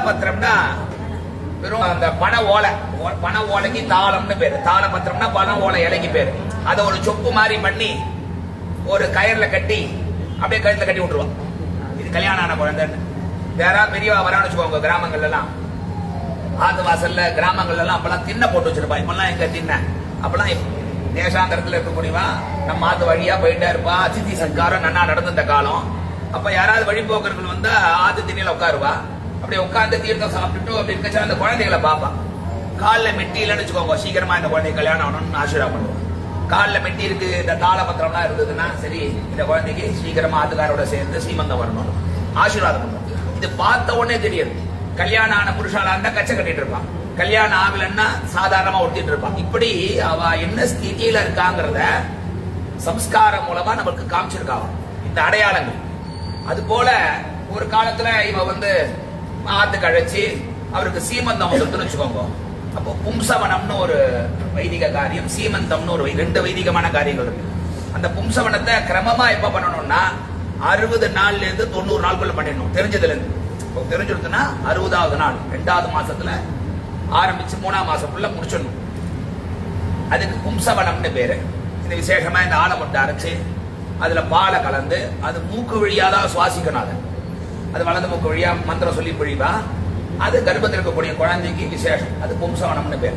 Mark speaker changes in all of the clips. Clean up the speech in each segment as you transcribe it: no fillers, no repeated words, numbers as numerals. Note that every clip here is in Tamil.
Speaker 1: தாளபத்திரம்னா வெறும் அந்த பனை ஓலைக்கு தாளம்னு பேரு. தாளபத்திரம்னா பனை ஓலை இலைக்கு பேரு. அதை ஒரு சொப்பு மாதிரி பண்ணி ஒரு கயிறுல கட்டி அப்படியே கழுத்துல கட்டி விட்டுருவான். இது கல்யாணம் ஆன குழந்தைன்னு. வேற பெரியவா வரான்னு வச்சுக்கோங்க. கிராமங்கள்ல எல்லாம் ஆத்து வாசல்ல கிராமங்கள்ல எல்லாம் அப்பெல்லாம் திண்ணை போட்டு வச்சிருப்பா. இப்பெல்லாம் எங்க திண்ணை? அப்பெல்லாம் தேசாந்தரத்துல இருக்கக்கூடியவா நம்ம ஆத்து வழியா போயிட்டே இருப்பா. அதிதி சங்காரம் நன்னா நடந்த காலம். அப்ப யாராவது வழிபோக்கர்கள் வந்தா ஆத்து திண்ணையில உட்காருவா. அப்படியே உட்கார்ந்து தீர்த்தம் சாப்பிட்டுட்டு அப்படி இருக்க அந்த குழந்தைகளை பாப்பா. காலில் மெட்டி இல்லைன்னு வச்சுக்கோங்க, சீக்கிரமா இந்த குழந்தை கல்யாணம் ஆகணும்னு ஆசீர்வாதம் பண்ணுவோம். காலில் மெட்டி இருக்கு, இந்த தாளபத்திரம்லாம் இருந்ததுன்னா சரி இந்த குழந்தைக்கு சீக்கிரமா ஆத்துக்காரோட சேர்ந்து சீமந்தம் வரணும் ஆசீர்வாதம் பண்ணுவோம். இது பார்த்த உடனே தெரியாது. கல்யாணம் ஆன புருஷாலா இருந்தா கச்சை கட்டிட்டு இருப்பான். கல்யாணம் ஆகலன்னா சாதாரணமா ஒட்டிட்டு இருப்பான். இப்படி அவ என்ன ஸ்திதியில இருக்காங்கிறத சம்ஸ்காரம் மூலமா நமக்கு காமிச்சிருக்காங்க இந்த அடையாளங்கள். அது போல ஒரு காலத்துல இவ ஆத்துக்கு அழைச்சி அவருக்கு சீமந்தம் வந்துருன்னு வச்சுக்கோங்க. அப்போ பும்சவனம்னு ஒரு வைதிக காரியம், சீமந்தம்னு ஒரு ரெண்டு வைதிகமான காரியங்கள் இருக்கு. அந்த பும்சவனத்தை கிரமமா எப்ப பண்ணணும்னா 60 நாள்ல இருந்து 90 நாளுக்குள்ள பண்ணிடணும். தெரிஞ்சதுல இருந்து தெரிஞ்சிருக்குன்னா 60வது நாள் 2வது மாசத்துல ஆரம்பிச்சு 3ஆம் மாசத்துக்குள்ள முடிச்சிடணும். அதுக்கு பும்சவனம்னு பேரு. இது விசேஷமா இந்த ஆலமுட்டை அரைச்சு அதுல பாலை கலந்து அது மூக்கு வழியாதான் சுவாசிக்கணும். அது வலது மூக்கு வழியா மந்திரம் சொல்லி பொழிவா. அது கர்ப்பத்தில் இருக்கக்கூடிய குழந்தைக்கு விசேஷம். அது பும்சவனம்னு பேர்.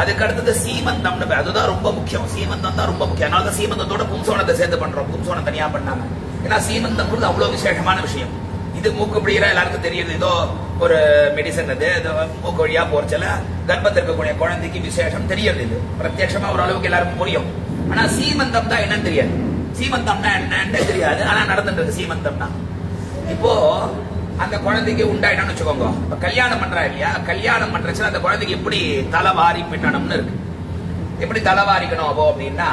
Speaker 1: அதுக்கு அடுத்தது சீமந்தம்னு பேர். அதுதான் ரொம்ப முக்கியம். சீமந்தம் தான் ரொம்ப முக்கியம். அதனால சீமந்தத்தோட பும்சவனத்தை சேர்த்து பண்றோம். பும்சவனம் தனியா பண்ணாம. ஏன்னா சீமந்தம் அவ்வளவு விசேஷமான விஷயம். இது மூக்கு பிடிக்கிற எல்லாருக்கும் தெரியுது. ஏதோ ஒரு மெடிசன். அது மூக்கு வழியா போறச்சல கர்ப்பத்தில் இருக்கக்கூடிய குழந்தைக்கு விசேஷம் தெரியுது. இது பிரத்யட்சமா ஓரளவுக்கு எல்லாருக்கும் புரியும். ஆனா சீமந்தம் தான் என்னன்னு தெரியாது. சீமந்தம்னா என்னன்னு தெரியாது. ஆனா நடந்துட்டு இருக்கு சீமந்தம்னா. இப்போ அந்த குழந்தைக்கு உண்டாயிட்டான்னு வச்சுக்கோங்க. இப்ப கல்யாணம் பண்றா இல்லையா, கல்யாணம் பண்றச்சுல அந்த குழந்தைக்கு எப்படி தலைவாரி பின்னணும்னு இருக்கு. எப்படி தலைவாரிக்கணும் அப்போ அப்படின்னா,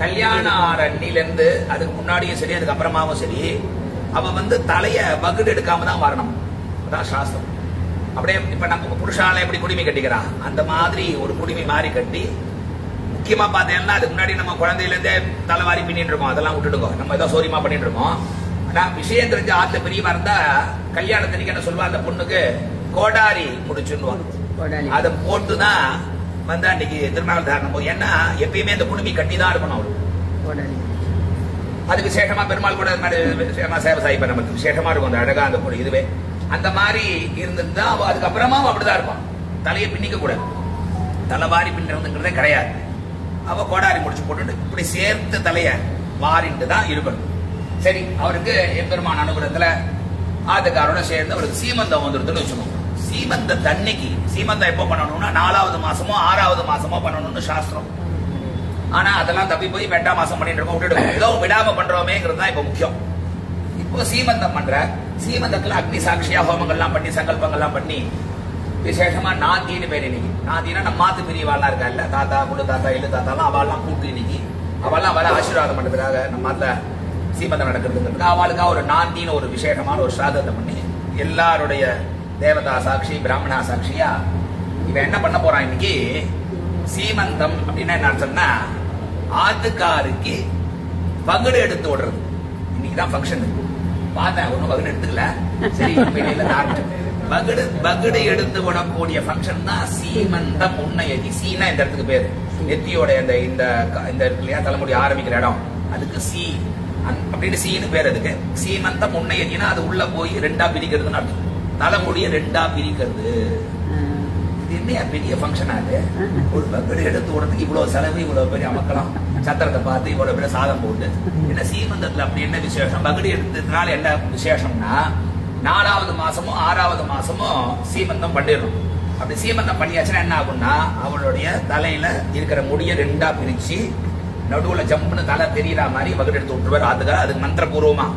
Speaker 1: கல்யாண அன்னில இருந்து அதுக்கு முன்னாடியும் சரி அதுக்கு அப்புறமாவும் சரி அவ தலைய வகுடு எடுக்காம தான் வரணும். அதான் சாஸ்திரம். அப்படியே இப்ப நம்ம புருஷால எப்படி குடிமை கட்டிக்கிறான் அந்த மாதிரி ஒரு குடிமை மாதிரி கட்டி, முக்கியமா பார்த்தேன்னா அதுக்கு முன்னாடி நம்ம குழந்தையில இருந்தே தலைவாரி பின்னிட்டு இருக்கோம். அதெல்லாம் விட்டுடுங்க. நம்ம ஏதோ சோரியமா பண்ணிட்டு இருக்கோம். ஆனா விஷயம் தெரிஞ்ச ஆத்துல பெரியவா இருந்தா கல்யாணத்தன்னைக்கு என்ன சொல்லுவா, அந்த பொண்ணுக்கு கோடாரி முடிச்சுன்னு அதை போட்டுதான் அன்னைக்கு திருமணம் தாரணம் போது. ஏன்னா எப்பயுமே அந்த குடுமி கட்டி தான் இருக்கணும் அவரு. அது விசேஷமா பெருமாள் கூட விசேஷமா சேவை சாய்ப்பா நமக்கு விசேஷமா இருக்கும். அந்த அழகா அந்த பொண்ணு இதுவே அந்த மாதிரி இருந்திருந்தா அதுக்கப்புறமா அப்படிதான் இருப்பான். தலையை பின்னிக்க கூடாது. தலைவாரி பின்னுறதுங்கிறதே கிடையாது. அவ கோடாரி முடிச்சு போட்டு இப்படி சேர்த்து தலைய வாரிட்டு தான் இருக்கணும். சரி, அவருக்கு எம்பெருமான் அனுகிரகத்துல ஆத்துக்காரோட சேர்ந்து அவருக்கு சீமந்தம் வந்துருதுன்னு வச்சுக்கோங்க. சீமந்த தன்னைக்கு சீமந்தம் எப்ப பண்ணணும்னா 4வது மாசமோ 6வது மாசமோ பண்ணணும்னு சாஸ்திரம். ஆனா அதெல்லாம் தப்பி போய் 8ஆம் மாசம் பண்ணிட்டு இருக்கோம். விட்டுடுவோம். ஏதோ விடாம பண்றோமேங்கிறது தான் இப்ப முக்கியம். இப்போ சீமந்தம் பண்ற சீமந்தத்துல அக்னி சாட்சியா ஹோமங்கள்லாம் பண்ணி சங்கல்பங்கள்லாம் பண்ணி விசேஷமா நாத்தின்னு பேர். இன்னைக்கு நாத்தினா நம்ம மாத்து பெரியவாள்லாம் இருக்கா இல்ல, தாத்தா குடு தாத்தா இல்லு தாத்தாலாம் அவெல்லாம் கூப்பிட்டு இன்னைக்கு அவெல்லாம் வர ஆசீர்வாதம் பண்றதுக்காக நம்ம அதுல சீமந்தம் நடக்கிறதுக்கு அவளுக்காக ஒரு நாந்தின்னு ஒரு விசேஷமான ஒரு சாதத்தை பண்ணி எல்லாருடைய தேவதா சாட்சி பிராமணா சாட்சியா இவன் என்ன பண்ண போறான் இன்னைக்கு. சீமந்தம் அப்படின்னா என்ன சொன்னா, ஆத்துக்காருக்கு பகுடு எடுத்து விடுறது. இன்னைக்குதான் ஃபங்க்ஷன். பார்த்தேன் ஒன்னும் பகுடு எடுத்துக்கல. சரி, பகுடு எடுத்து விடக்கூடிய ஃபங்க்ஷன் தான் சீமந்தம். உன்னையதி சீனா இந்த இடத்துக்கு பேரு. நெத்தியோட இந்த இல்லையா தலைமுடி ஆரம்பிக்கிற இடம் அதுக்கு சி அப்படின்னு சீனு பேர். அதுக்கு சீமந்தம் உன்னையதினா அது உள்ள போய் 2ஆ பிரிக்கிறதுன்னு அர்த்தம். தலைமுடிய 2ஆ பிரிக்கிறது. இது என்ன பெரிய ஃபங்க்ஷன் ஆகுது. ஒரு பகுடு எடுத்து விடுறதுக்கு இவ்வளவு செலவு, இவ்வளவு பெரிய அமக்கலாம், சத்திரத்தை பார்த்து இவ்வளவு பெரிய சாதம் போட்டு. என்ன சீமந்தத்துல அப்படி என்ன விசேஷம்? பகுடு எடுத்ததுனால என்ன விசேஷம்னா 4வது மாசமோ 6வது மாசமோ சீமந்தம் பண்ணிடணும். அப்படி சீமந்தம் பண்ணியாச்சுன்னா என்ன ஆகும்னா, அவளுடைய தலையில இருக்கிற முடிய 2ஆ பிரிச்சு நடுவுல ஜம்புன்னு தலை தெரியற மாதிரி வகுடு எடுத்து விட்டுருவாரு. அதுக்கு மந்திரபூர்வமா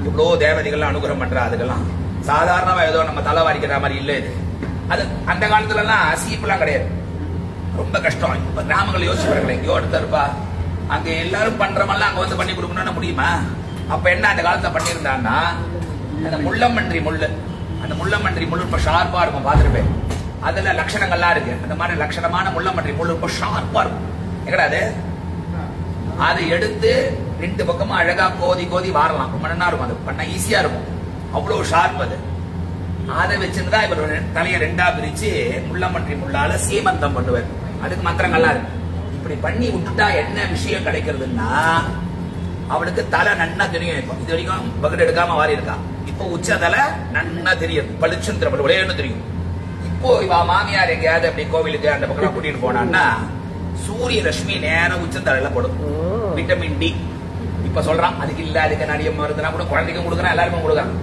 Speaker 1: இவ்வளவு தேவதைகள்லாம் அனுகிரகம் பண்ற. அதுக்கெல்லாம் சாதாரணமா ஏதோ நம்ம தலை வாரிக்கிற மாதிரி இல்ல இது. அது அந்த காலத்துல எல்லாம் சீப்புலாம் கிடையாது. ரொம்ப கஷ்டம். இப்ப கிராமங்கள் யோசிச்சு பாருங்களேன். எங்கேயோ ஒருத்தர் இருப்பா, அங்க எல்லாரும் பண்றவெல்லாம் அங்க பண்ணி கொடுக்கணும்னு முடியுமா? அப்ப என்ன அந்த காலத்துல பண்ணிருந்தான்னா, அந்த முள்ளமன்றி முள்ளு, அந்த முள்ளமன்றி முள்ளு இப்ப ஷார்ப்பா இருக்கும். பாத்துருப்பேன். அதுல லட்சணங்கள்லாம் இருக்கு. அந்த மாதிரி லட்சணமான முள்ளமன்றி முள்ளு இப்ப ஷார்ப்பா இருக்கும். எங்கடாது அதை எடுத்து 2 பக்கமும் அழகா கோதி வாரலாம். ரொம்ப நல்லா இருக்கும். அது பண்ண ஈஸியா இருக்கும். அவ்வளவு ஷார்ப். அது அதை வச்சுதான் இவர் தலையை 2ஆ பிரிச்சு முள்ளமன்றி முள்ளால சீமந்தம் பண்ணுவார். அதுக்கு மந்திரங்கள்லாம் இருக்கு. இப்படி பண்ணி விட்டுட்டா என்ன விஷயம் கிடைக்கிறதுன்னா, அவளுக்கு தலை நன்னா தெரியும். இப்போ இது வரைக்கும் பக்கெட் எடுக்காம வாரி இருக்கா. இப்போ உச்ச தலை நன்னா தெரியும், பளிச்சுன்னு திரப்பட தெரியும். இப்போ இவ மாமியார் எங்கேயாவது அப்படி கோவிலுக்கு அந்த பக்கம் கூட்டிட்டு போனான்னா சூரிய ரஷ்மி நேரம் உச்ச தலையில போடும். விட்டமின் டி இப்ப சொல்றான். அதுக்கு இல்ல, அதுக்கு நிறைய மருந்துனா கூட குழந்தைக்கும் கொடுக்குறான், எல்லாருக்கும் கொடுக்குறான்.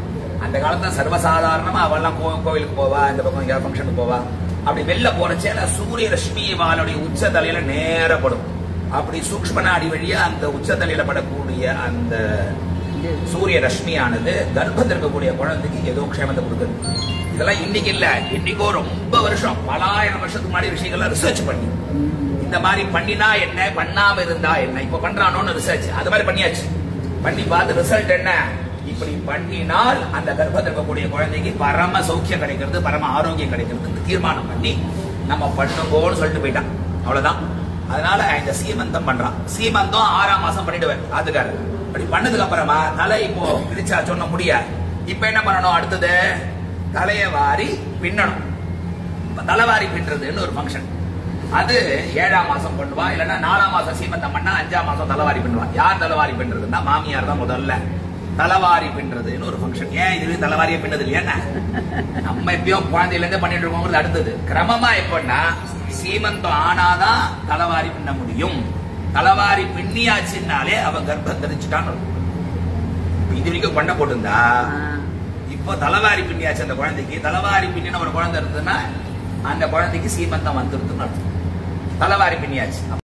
Speaker 1: அந்த காலத்துல சர்வசாதாரணமா அவெல்லாம் கோவிலுக்கு போவா, இந்த பக்கம் எங்கேயாவது ஃபங்க்ஷனுக்கு போவா. அப்படி வெளில போறச்சே சூரிய ரஷ்மி வாளுடைய உச்ச தலையில நேரப்படும். அப்படி சூக்ஷ்ம நாடி வழியா அந்த உச்ச தலையில படக்கூடிய அந்த சூரிய ரஷ்மியானது கர்ப்பத்தில் இருக்கக்கூடிய குழந்தைக்கு ஏதோ க்ஷேமத்தை கொடுக்குது. இதெல்லாம் இன்னைக்கு இல்ல, இன்னைக்கோ ரொம்ப வருஷம், பல ஆயிரம் வருஷத்துக்கு முன்னாடி விஷயங்கள்லாம் ரிசர்ச் பண்ணி இந்த மாதிரி பண்ணினா என்ன, பண்ணாம இருந்தா என்ன, இப்ப பண்றானோன்னு ரிசர்ச் அது மாதிரி பண்ணியாச்சு. பண்ணி பார்த்து ரிசல்ட் என்ன, இப்படி பண்ணினால் அந்த கர்ப்பத்தில் இருக்கக்கூடிய குழந்தைக்கு பரம சௌக்கியம் கிடைக்கிறது, பரம ஆரோக்கியம் கிடைக்கிறது தீர்மானம் பண்ணி நம்ம பண்ணுங்கோன்னு சொல்லிட்டு போயிட்டான். அவ்வளவுதான். அதனால இந்த சீமந்தம் பண்றான். சீமந்தம் 6ஆம் மாசம் பண்ணிடுவேன் ஆத்துக்காரர். அப்படி பண்ணதுக்கு அப்புறமா தலை இப்போ பிரிச்சா சொன்ன முடியாது. இப்ப என்ன பண்ணணும், அடுத்தது தலையை வாரி பின்னணும். தலைவாரி பின்றதுன்னு ஒரு ஃபங்க்ஷன். அது 7ஆம் மாசம் பண்ணுவா, இல்லைன்னா 4ஆம் மாசம் சீமந்தம் பண்ணா 5ஆம் மாசம் தலைவாரி பின்னுவா. யார் தலைவாரி பின்றதுன்னா மாமியார் தான் முதல்ல தலைவாரி பின்றதுன்னு ஒரு ஃபங்க்ஷன். ஏன் இது தலைவாரியை பின்னது இல்லையா, நம்ம எப்பயும் குழந்தையில இருந்தே பண்ணிட்டு இருக்கோங்கிறது அடுத்தது. கிரமமா எப்படின்னா சீமந்தம் ஆனாதான் தலைவாரி பின்ன முடியும். தலைவாரி பின்னியாச்சுன்னாலே அவன் கர்ப்பம் தெரிஞ்சுட்டான்னு. இது வரைக்கும் கொண்ட போட்டுருந்தா இப்போ தலைவாரி பின்னியாச்சு அந்த குழந்தைக்கு. தலைவாரி பின்னின ஒரு குழந்தை இருந்ததுன்னா அந்த குழந்தைக்கு சீமந்தம் வந்துருதுன்னு அர்த்தம். தலைவாரி பின்னியாச்சு.